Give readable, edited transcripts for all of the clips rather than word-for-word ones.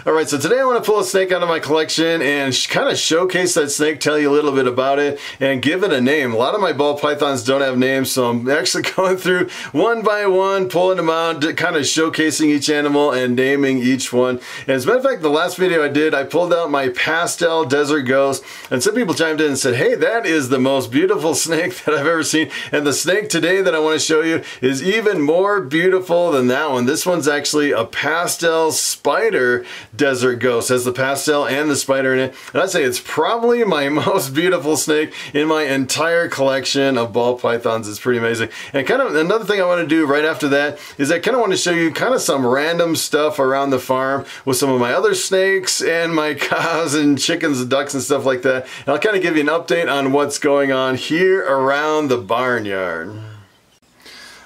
Alright, so today I want to pull a snake out of my collection and kind of showcase that snake, tell you a little bit about it, and give it a name. A lot of my ball pythons don't have names, so I'm actually going through one by one, pulling them out, kind of showcasing each animal and naming each one. And as a matter of fact, the last video I did, I pulled out my pastel desert ghost, and some people chimed in and said, hey, that is the most beautiful snake that I've ever seen. And the snake today that I want to show you is even more beautiful than that one. This one's actually a pastel spider desert ghost. Has the pastel and the spider in it, and I'd say it's probably my most beautiful snake in my entire collection of ball pythons. It's pretty amazing. And kind of another thing I want to do right after that is I kind of want to show you kind of some random stuff around the farm with some of my other snakes and my cows and chickens and ducks and stuff like that. And I'll kind of give you an update on what's going on here around the barnyard.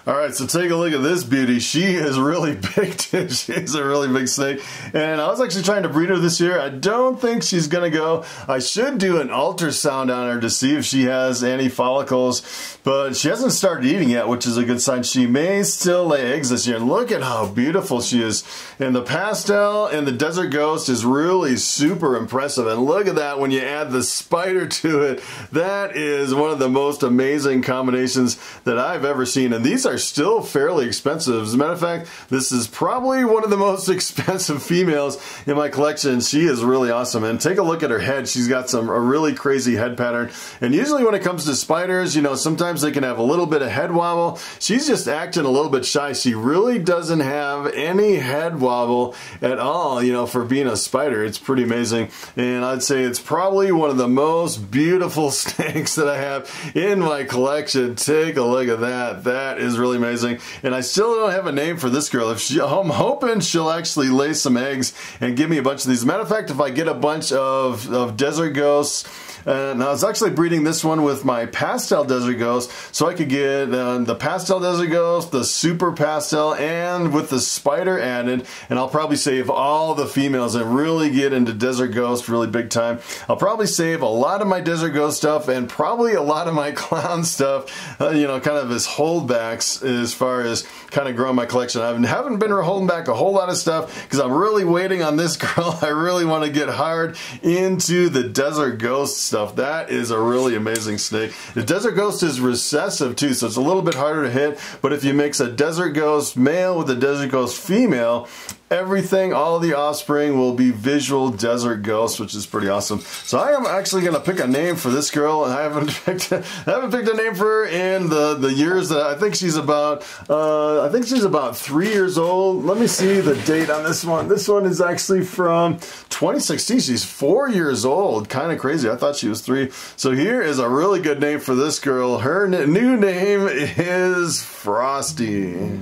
Alright, so take a look at this beauty. She is really big too. She's a really big snake. And I was actually trying to breed her this year. I don't think she's gonna go. I should do an ultrasound on her to see if she has any follicles, but she hasn't started eating yet, which is a good sign. She may still lay eggs this year. And look at how beautiful she is. And the pastel and the desert ghost is really super impressive. And look at that when you add the spider to it. That is one of the most amazing combinations that I've ever seen. And these are still fairly expensive. As a matter of fact, this is probably one of the most expensive females in my collection. She is really awesome. And take a look at her head. She's got a really crazy head pattern. And usually when it comes to spiders, you know, sometimes they can have a little bit of head wobble. She's just acting a little bit shy. She really doesn't have any head wobble at all, you know, for being a spider. It's pretty amazing. And I'd say it's probably one of the most beautiful snakes that I have in my collection. Take a look at that. That is really amazing. And I still don't have a name for this girl. I'm hoping she'll actually lay some eggs and give me a bunch of these. As a matter of fact, if I get a bunch of desert ghosts, and I was actually breeding this one with my pastel desert ghost, so I could get the pastel desert ghost, the super pastel, and with the spider added, and I'll probably save all the females and really get into desert ghost really big time. I'll probably save a lot of my desert ghost stuff and probably a lot of my clown stuff, you know, kind of as holdbacks as far as kind of growing my collection. I haven't been holding back a whole lot of stuff because I'm really waiting on this girl. I really want to get hard into the desert ghost stuff. That is a really amazing snake. The desert ghost is recessive too, so it's a little bit harder to hit, but if you mix a desert ghost male with a desert ghost female, everything, all the offspring will be visual desert ghosts, which is pretty awesome. So I am actually going to pick a name for this girl, and I haven't picked a name for her in the years that I think she's about. I think she's about 3 years old. Let me see the date on this one. This one is actually from 2016. She's 4 years old. Kind of crazy. I thought she was 3. So here is a really good name for this girl. Her new name is Frosty.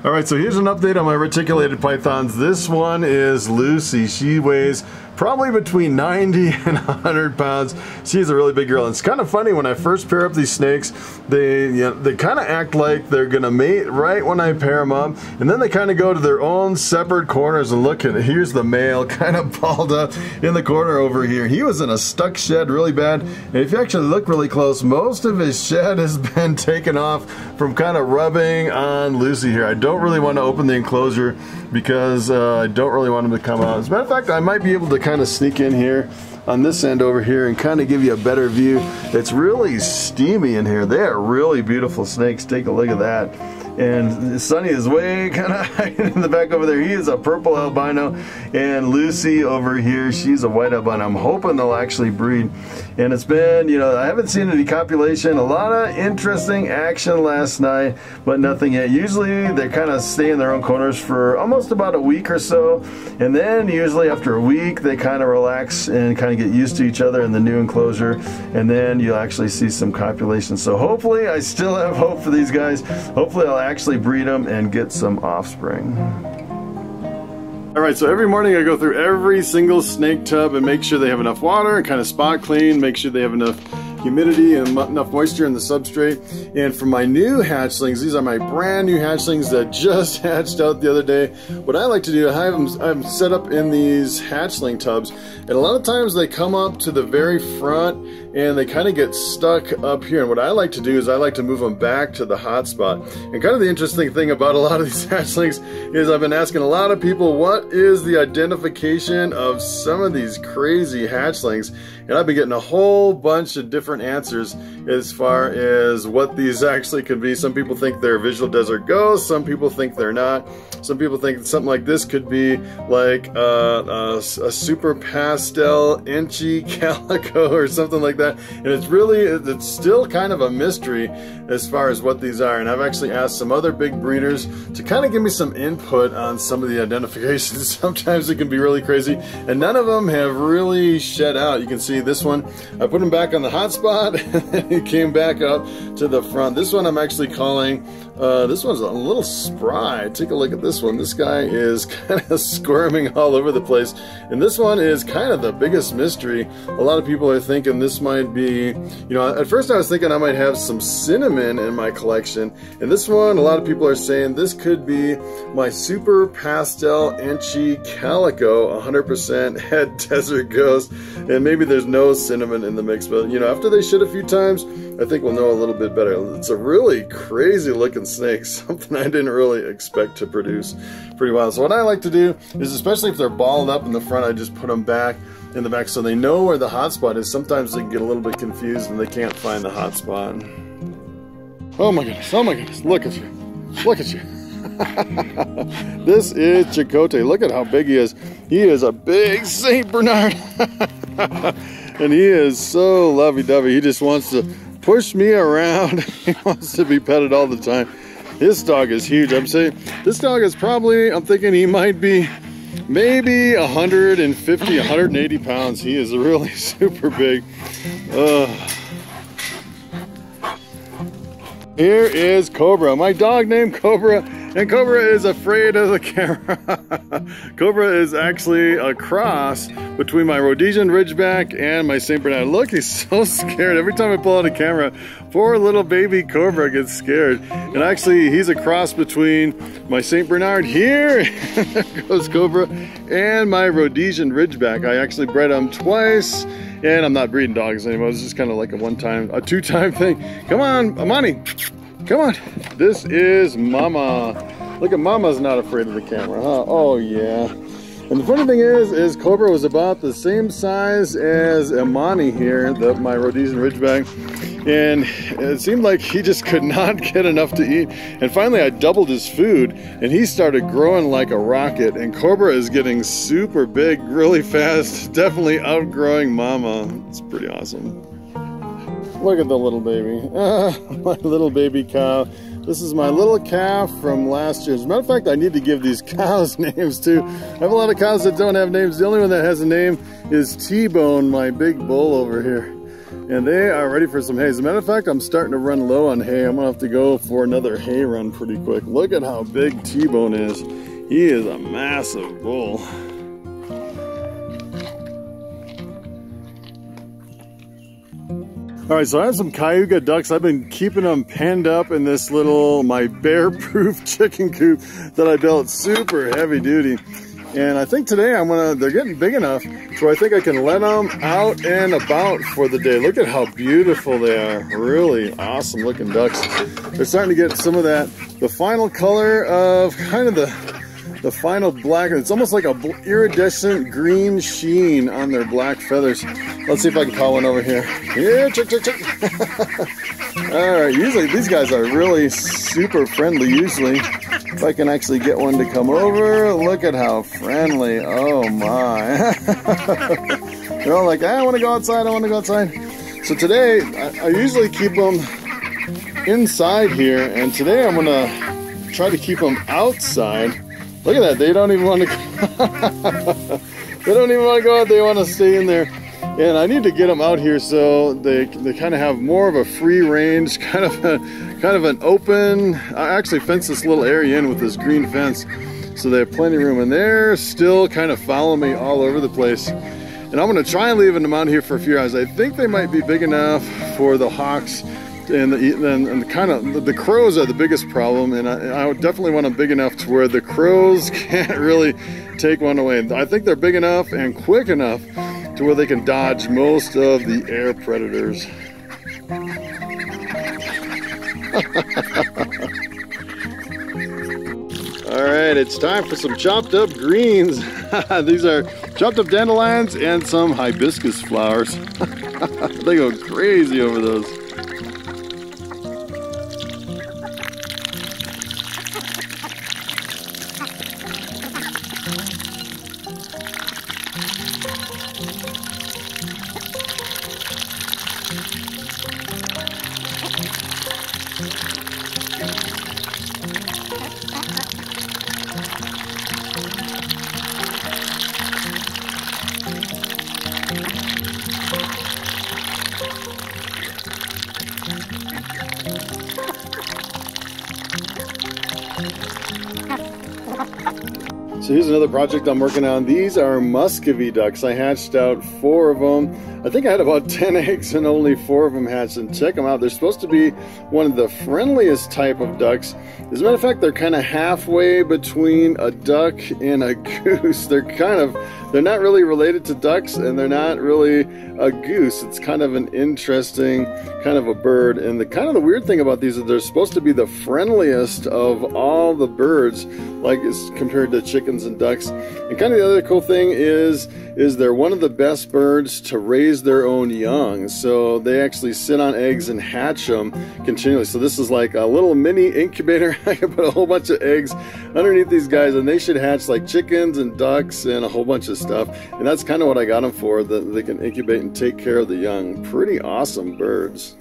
Alright, so here's an update on my reticulated pythons. This one is Lucy. She weighs probably between 90 and 100 pounds. She's a really big girl. And it's kind of funny, when I first pair up these snakes, they kind of act like they're gonna mate right when I pair them up, and then they kind of go to their own separate corners. And look at it, here's the male kind of balled up in the corner over here. He was in a stuck shed really bad, and if you actually look really close, most of his shed has been taken off from kind of rubbing on Lucy here. I don't really want to open the enclosure because I don't really want him to come out. As a matter of fact, I might be able to kind of sneak in here on this end over here and kind of give you a better view. It's really steamy in here. They are really beautiful snakes. Take a look at that. And Sunny is way kind of hiding in the back over there. He is a purple albino, and Lucy over here, she's a white albino. I'm hoping they'll actually breed. And it's been, you know, I haven't seen any copulation. A lot of interesting action last night, but nothing yet. Usually they kind of stay in their own corners for almost about a week or so, and then usually after a week they kind of relax and kind of get used to each other in the new enclosure, and then you'll actually see some copulation. So hopefully, I still have hope for these guys. Hopefully I'll actually breed them and get some offspring. Alright, so every morning I go through every single snake tub and make sure they have enough water, kind of spot clean, make sure they have enough humidity and enough moisture in the substrate. And for my new hatchlings, these are my brand new hatchlings that just hatched out the other day. What I like to do, I have them set up in these hatchling tubs, and a lot of times they come up to the very front and they kind of get stuck up here. And what I like to do is I like to move them back to the hot spot. And kind of the interesting thing about a lot of these hatchlings is I've been asking a lot of people, what is the identification of some of these crazy hatchlings? And I've been getting a whole bunch of different answers as far as what these actually could be. Some people think they're visual desert ghosts, some people think they're not. Some people think something like this could be like a super pastel inchy calico or something like that. And it's still kind of a mystery as far as what these are. And I've actually asked some other big breeders to kind of give me some input on some of the identifications. Sometimes it can be really crazy, and none of them have really shed out. You can see this one, I put him back on the hot spot and he came back up to the front. This one I'm actually calling, this one's a little spry. Take a look at this one. This guy is kind of squirming all over the place. And this one is kind of the biggest mystery. A lot of people are thinking this might be, you know, at first I was thinking I might have some cinnamon in my collection. And this one, a lot of people are saying this could be my super pastel inchy calico, 100% het desert ghost. And maybe there's no cinnamon in the mix, but you know, after they shed a few times, I think we'll know a little bit better. It's a really crazy looking snake, something I didn't really expect to produce. Pretty wild. So what I like to do is, especially if they're balled up in the front, I just put them back in the back so they know where the hot spot is. Sometimes they can get a little bit confused and they can't find the hot spot. Oh my goodness, look at you. Look at you. This is Chicote. Look at how big he is. He is a big St. Bernard. And he is so lovey-dovey. He just wants to push me around. He wants to be petted all the time. This dog is huge. I'm saying this dog is probably, I'm thinking he might be maybe 150, 180 pounds. He is really super big. Here is Cobra, my dog named Cobra, and Cobra is afraid of the camera. Cobra is actually a cross between my Rhodesian Ridgeback and my St. Bernard. Look, he's so scared. Every time I pull out a camera, poor little baby Cobra gets scared. And actually, he's a cross between my St. Bernard here, there goes Cobra, and my Rhodesian Ridgeback. I actually bred him twice. And I'm not breeding dogs anymore. It's just kind of like a two-time thing. Come on, Amani. Come on. This is Mama. Look at Mama's not afraid of the camera, huh? Oh, yeah. And the funny thing is Cobra was about the same size as Amani here, my Rhodesian Ridgeback. And it seemed like he just could not get enough to eat. And finally I doubled his food and he started growing like a rocket. And Cobra is getting super big really fast, definitely outgrowing Mama. It's pretty awesome. Look at the little baby. My little baby cow. This is my little calf from last year. As a matter of fact, I need to give these cows names too. I have a lot of cows that don't have names. The only one that has a name is T-Bone, my big bull over here. And they are ready for some hay. As a matter of fact, I'm starting to run low on hay. I'm gonna have to go for another hay run pretty quick. Look at how big T-Bone is. He is a massive bull. All right, so I have some Cayuga ducks. I've been keeping them penned up in this my bear-proof chicken coop that I built, super heavy duty. And I think today they're getting big enough so I think I can let them out and about for the day. Look at how beautiful they are. Really awesome looking ducks. They're starting to get some of the final color of kind of the final black. It's almost like a iridescent green sheen on their black feathers. Let's see if I can call one over here. Yeah, check. All right, usually these guys are really super friendly usually. If I can actually get one to come over, look at how friendly. Oh my. They're all like, I want to go outside, I want to go outside. So today, I usually keep them inside here, and today I'm gonna try to keep them outside. Look at that, they don't even want to go. They don't even want to go out, they want to stay in there. And I need to get them out here so they kind of have more of a free range, kind of an open. I actually fenced this little area in with this green fence, so they have plenty of room. And they're still kind of following me all over the place. And And I'm gonna try and leave them out here for a few hours. I think they might be big enough for the hawks and the crows are the biggest problem, and I would definitely want them big enough to where the crows can't really take one away. I think they're big enough and quick enough to where they can dodge most of the air predators. All right, it's time for some chopped up greens. These are chopped up dandelions and some hibiscus flowers. They go crazy over those. So here's another project I'm working on. These are Muscovy ducks. I hatched out 4 of them. I think I had about 10 eggs and only 4 of them hatched. And check them out. They're supposed to be one of the friendliest type of ducks. As a matter of fact, they're kind of halfway between a duck and a goose. They're not really related to ducks, and they're not really a goose. It's kind of an interesting kind of a bird. And the weird thing about these is they're supposed to be the friendliest of all the birds, like as compared to chickens and ducks. And kind of the other cool thing is they're one of the best birds to raise their own young. So they actually sit on eggs and hatch them continually. So this is like a little mini incubator. I can put a whole bunch of eggs underneath these guys, and they should hatch like chickens and ducks and a whole bunch of stuff. And that's kind of what I got them for, that they can incubate and take care of the young. Pretty awesome birds.